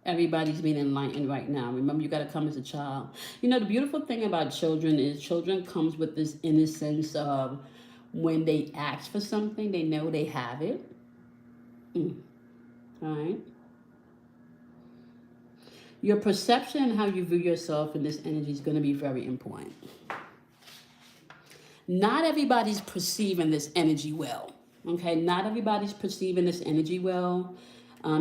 Everybody's being enlightened right now. Remember, you got to come as a child. You know, the beautiful thing about children is children comes with this innocence of when they ask for something, they know they have it. All right. Your perception and how you view yourself in this energy is going to be very important. Not everybody's perceiving this energy well. Okay, not everybody's perceiving this energy well.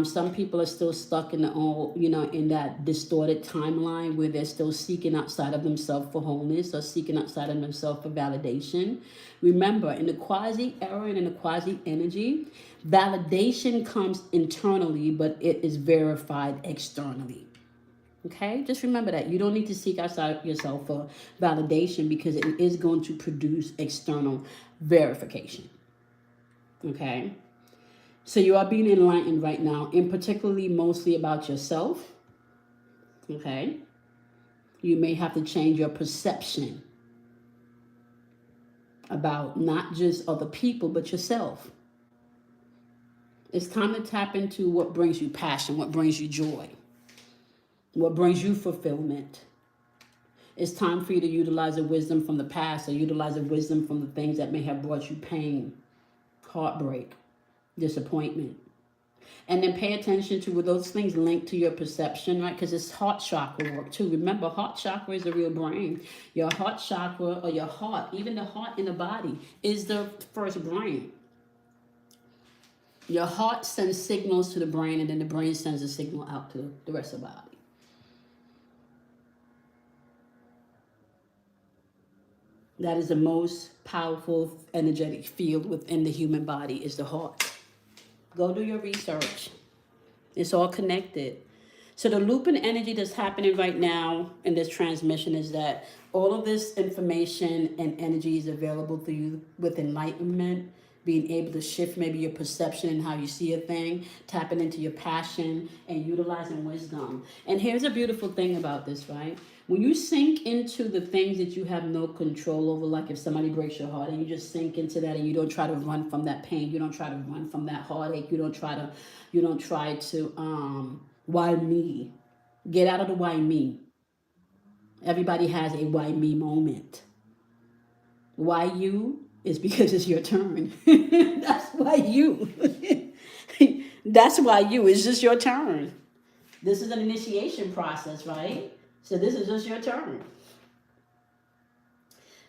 Some people are still stuck in the old, in that distorted timeline where they're still seeking outside of themselves for wholeness or seeking outside of themselves for validation. Remember, in the quasi era and in the quasi energy, validation comes internally, but it is verified externally. Okay, just remember that you don't need to seek outside yourself for validation because it is going to produce external verification. Okay, so you are being enlightened right now, and particularly mostly about yourself. Okay, you may have to change your perception about not just other people but yourself. It's time to tap into what brings you passion, what brings you joy, what brings you fulfillment. It's time for you to utilize the wisdom from the past or utilize the wisdom from the things that may have brought you pain, heartbreak, disappointment. And then pay attention to where those things link to your perception, right? Because it's heart chakra work too. Remember, heart chakra is the real brain. Your heart chakra or your heart, even the heart in the body, is the first brain. Your heart sends signals to the brain, and then the brain sends a signal out to the rest of the body. That is the most powerful energetic field within the human body is the heart. Go do your research. It's all connected. So the Lupin energy that's happening right now in this transmission is that all of this information and energy is available to you with enlightenment, being able to shift maybe your perception and how you see a thing, tapping into your passion and utilizing wisdom. And here's a beautiful thing about this, right? When you sink into the things that you have no control over, like if somebody breaks your heart and you just sink into that and you don't try to run from that pain, you don't try to run from that heartache, you don't try to why me? Get out of the why me. Everybody has a why me moment. Why you is because it's your turn. That's why you. That's why you. It's just your turn. This is an initiation process, right? So this is just your turn.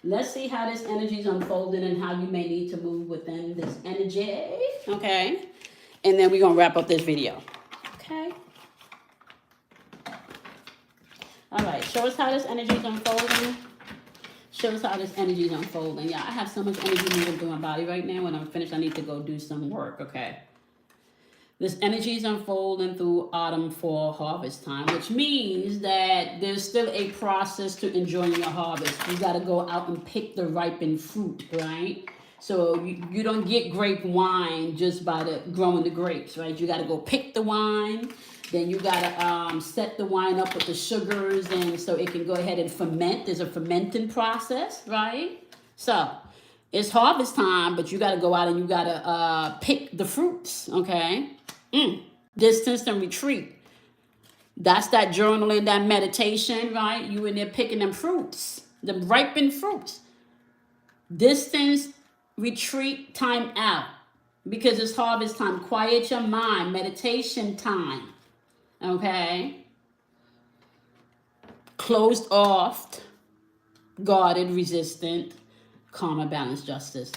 Let's see how this energy is unfolding and how you may need to move within this energy. Okay. And then we're going to wrap up this video. Okay. All right. Show us how this energy is unfolding. Show us how this energy is unfolding. Yeah, I have so much energy moving through my body right now. When I'm finished, I need to go do some work. Okay. This energy is unfolding through autumn, fall, harvest time, which means that there's still a process to enjoying your harvest. You got to go out and pick the ripened fruit, right? So you don't get grape wine just by growing the grapes, right? You got to go pick the wine. Then you got to set the wine up with the sugars and so it can go ahead and ferment. There's a fermenting process, right? So it's harvest time, but you got to go out and you got to pick the fruits, okay? Distance and retreat. That's that journaling, that meditation, right? You in there picking them fruits, the ripened fruits. Distance, retreat, time out. Because it's harvest time. Quiet your mind, meditation time. Okay? Closed off, guarded, resistant, karma, balance, justice.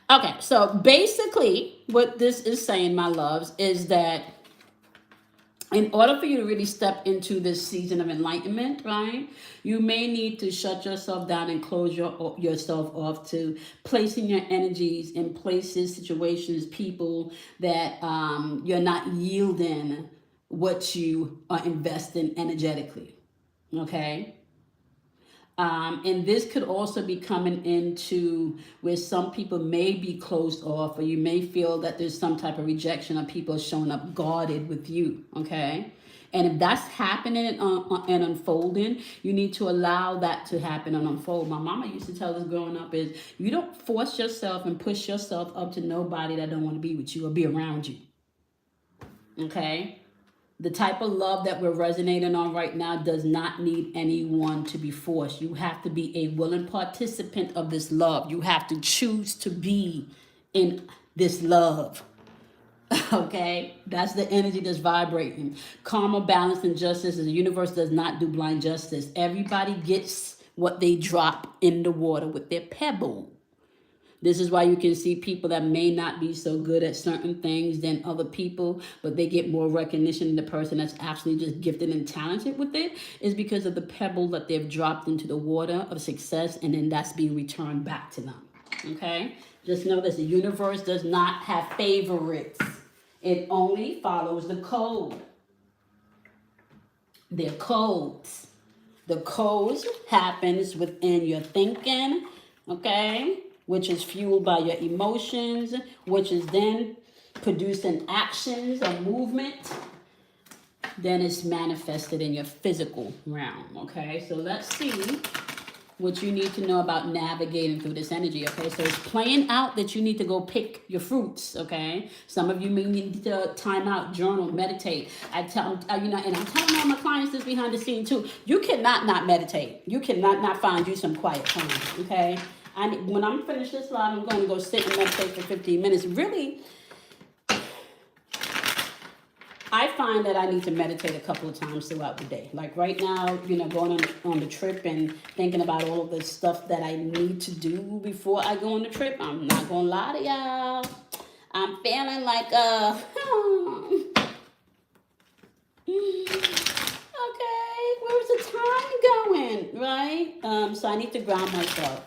Okay, so basically what this is saying, my loves, is that in order for you to really step into this season of enlightenment, right, you may need to shut yourself down and close yourself off to placing your energies in places, situations, people that you're not yielding what you are investing energetically. Okay. And this could also be coming into where some people may be closed off, or you may feel that there's some type of rejection of people showing up guarded with you, okay? And if that's happening and unfolding, you need to allow that to happen and unfold. My mama used to tell us growing up is you don't force yourself and push yourself up to nobody that don't want to be with you or be around you, okay? The type of love that we're resonating on right now does not need anyone to be forced. You have to be a willing participant of this love. You have to choose to be in this love. Okay? That's the energy that's vibrating. Karma, balance, and justice. The universe does not do blind justice. Everybody gets what they drop in the water with their pebble. This is why you can see people that may not be so good at certain things than other people, but they get more recognition than the person that's actually just gifted and talented with it, is because of the pebble that they've dropped into the water of success, and then that's being returned back to them. Okay? Just know this, the universe does not have favorites. It only follows the code. They're codes. The codes happens within your thinking, okay? Which is fueled by your emotions, which is then producing actions or movement. Then it's manifested in your physical realm, okay? So let's see what you need to know about navigating through this energy, okay? So it's playing out that you need to go pick your fruits, okay? Some of you may need to time out, journal, meditate. I tell you know, and I'm telling all my clients this behind the scene too. You cannot not meditate. You cannot not find you some quiet time, okay? When I'm finished this live, I'm going to go sit and meditate for 15 minutes. Really, I find that I need to meditate a couple of times throughout the day. Like right now, you know, going on the trip and thinking about all of the stuff that I need to do before I go on the trip. I'm not going to lie to y'all. I'm feeling like, okay, where's the time going, right? So I need to ground myself.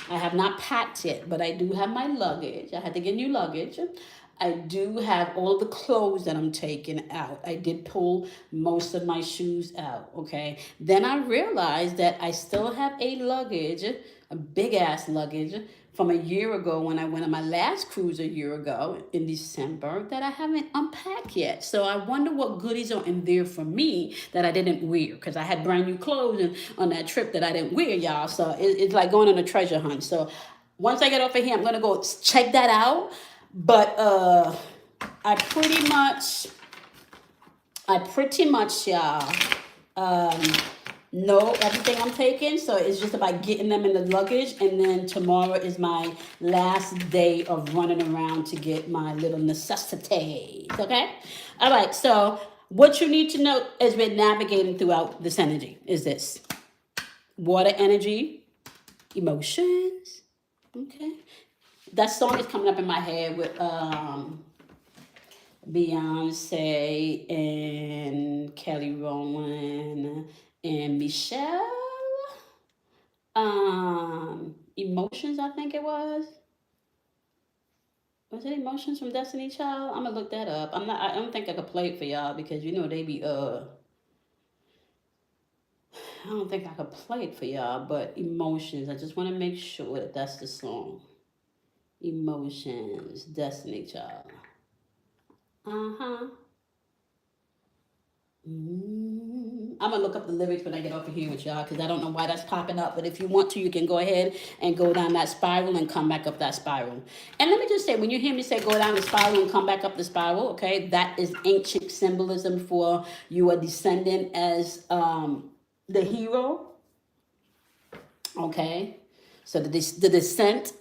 I have not packed yet, but I do have my luggage. I had to get new luggage. I do have all the clothes that I'm taking out. I did pull most of my shoes out, okay? Then I realized that I still have a luggage, a big ass luggage from a year ago when I went on my last cruise a year ago in December that I haven't unpacked yet. So I wonder what goodies are in there for me that I didn't wear, because I had brand new clothes on that trip that I didn't wear, y'all. So it's like going on a treasure hunt. So once I get off of here, I'm going to go check that out. But I pretty much, y'all, know everything I'm taking. So it's just about getting them in the luggage. And then tomorrow is my last day of running around to get my little necessities. Okay? All right. So what you need to know as we're navigating throughout this energy is this. Water energy, emotions. Okay? That song is coming up in my head with Beyonce and Kelly Rowland and Michelle. Emotions, I think it was. Was it Emotions from Destiny Child? I'm gonna look that up. I don't think I could play it for y'all because you know they be I don't think I could play it for y'all, but Emotions. I just want to make sure that that's the song. Emotions, Destiny Child. Uh-huh. I'm gonna look up the lyrics when I get off of here with y'all because I don't know why that's popping up. But if you want to, you can go ahead and go down that spiral and come back up that spiral. And let me just say, when you hear me say go down the spiral and come back up the spiral, okay, that is ancient symbolism for you are descending as the hero. Okay, so the descent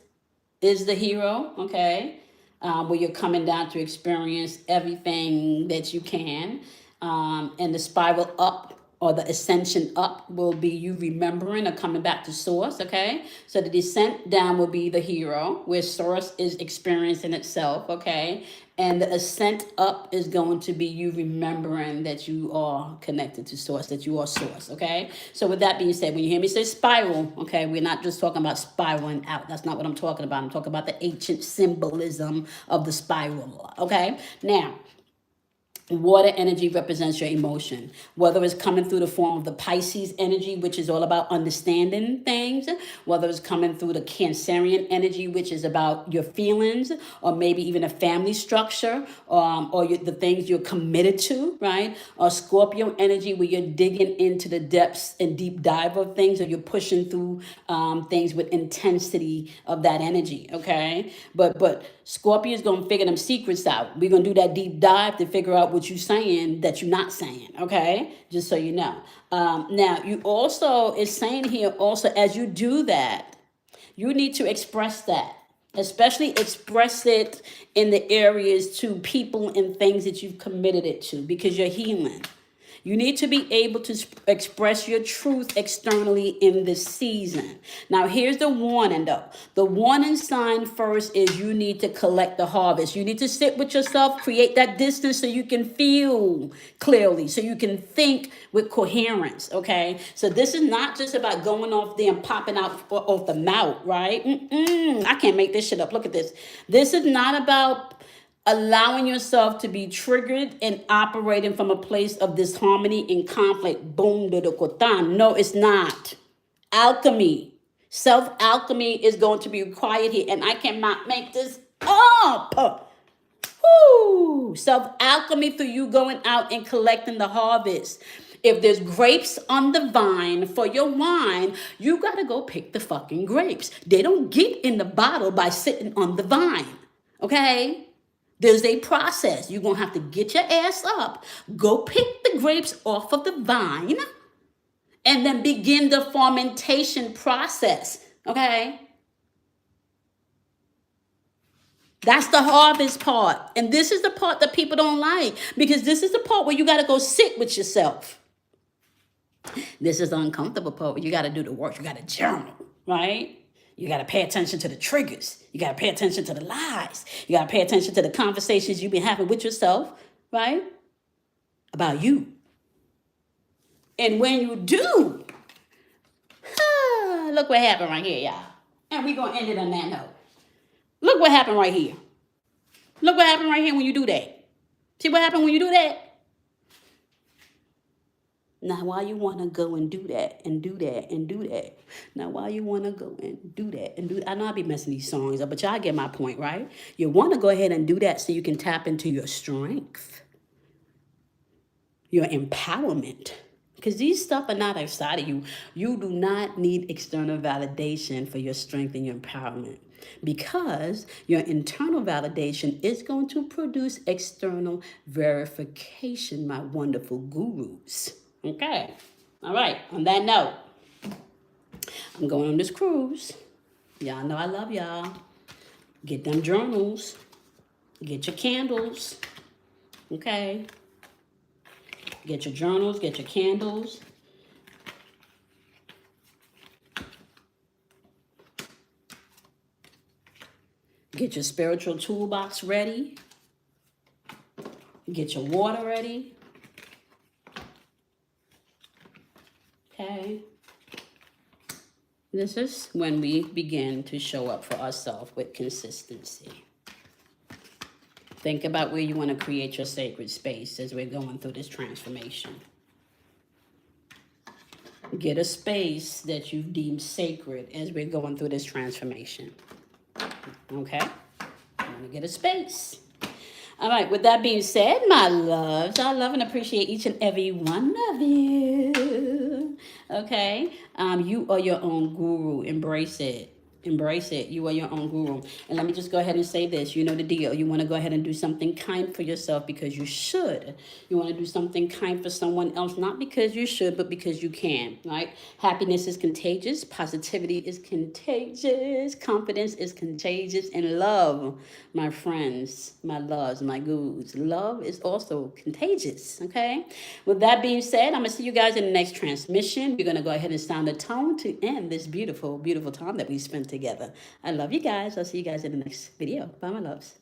is the hero. Okay, where you're coming down to experience everything that you can. And the spiral up, or the ascension up will be you remembering or coming back to source, okay? So the descent down will be the hero, where source is experiencing itself, okay? And the ascent up is going to be you remembering that you are connected to source, that you are source, okay? So with that being said, when you hear me say spiral, okay, we're not just talking about spiraling out. That's not what I'm talking about. I'm talking about the ancient symbolism of the spiral, okay? Now, water energy represents your emotion, whether it's coming through the form of the Pisces energy, which is all about understanding things, whether it's coming through the Cancerian energy, which is about your feelings, or maybe even a family structure, or the things you're committed to, right? Or Scorpio energy, where you're digging into the depths and deep dive of things, or you're pushing through things with intensity of that energy, okay? But Scorpio is going to figure them secrets out. We're going to do that deep dive to figure out what you're saying that you're not saying, okay? Just so you know. Now, you also, it's saying here also, as you do that, you need to express that. Especially express it in the areas to people and things that you've committed it to, because you're healing. You need to be able to express your truth externally in this season. Now, here's the warning though. The warning sign first is you need to collect the harvest. You need to sit with yourself, create that distance so you can feel clearly, so you can think with coherence, okay? So this is not just about going off there and popping out off the mouth, right? I can't make this shit up. Look at this. This is not about allowing yourself to be triggered and operating from a place of disharmony and conflict. Boom, da da kotan. No, it's not. Alchemy. Self-alchemy is going to be required here, and I cannot make this up. Woo! Self-alchemy through you going out and collecting the harvest. If there's grapes on the vine for your wine, you got to go pick the fucking grapes. They don't get in the bottle by sitting on the vine, okay? There's a process. You're going to have to get your ass up, go pick the grapes off of the vine, and then begin the fermentation process, okay? That's the harvest part. And this is the part that people don't like, because this is the part where you got to go sit with yourself. This is the uncomfortable part where you got to do the work. You got to journal, right? You got to pay attention to the triggers. You got to pay attention to the lies. You got to pay attention to the conversations you've been having with yourself, right? About you. And when you do, look what happened right here, y'all. And we're going to end it on that note. Look what happened right here. Look what happened right here when you do that. See what happened when you do that? Now, why you want to go and do that and do that and do that? Now, why you want to go and do that and do that? I know I be messing these songs up, but y'all get my point, right? You want to go ahead and do that so you can tap into your strength, your empowerment. Because these stuff are not outside of you. You do not need external validation for your strength and your empowerment, because your internal validation is going to produce external verification, my wonderful gurus. Okay. All right. On that note, I'm going on this cruise. Y'all know I love y'all. Get them journals. Get your candles. Okay. Get your journals. Get your candles. Get your spiritual toolbox ready. Get your water ready. Okay. This is when we begin to show up for ourselves with consistency. Think about where you want to create your sacred space as we're going through this transformation. Get a space that you've deemed sacred as we're going through this transformation. Okay? I want to get a space. All right, with that being said, my loves, I love and appreciate each and every one of you. Okay? You are your own guru. Embrace it. Embrace it. You are your own guru. And let me just go ahead and say this. You know the deal. You want to go ahead and do something kind for yourself because you should. You want to do something kind for someone else, not because you should, but because you can, right? Happiness is contagious. Positivity is contagious. Confidence is contagious. And love, my friends, my loves, my goos, love is also contagious, okay? With that being said, I'm going to see you guys in the next transmission. We're going to go ahead and sound the tone to end this beautiful, beautiful time that we spent together. I love you guys. I'll see you guys in the next video. Bye, my loves.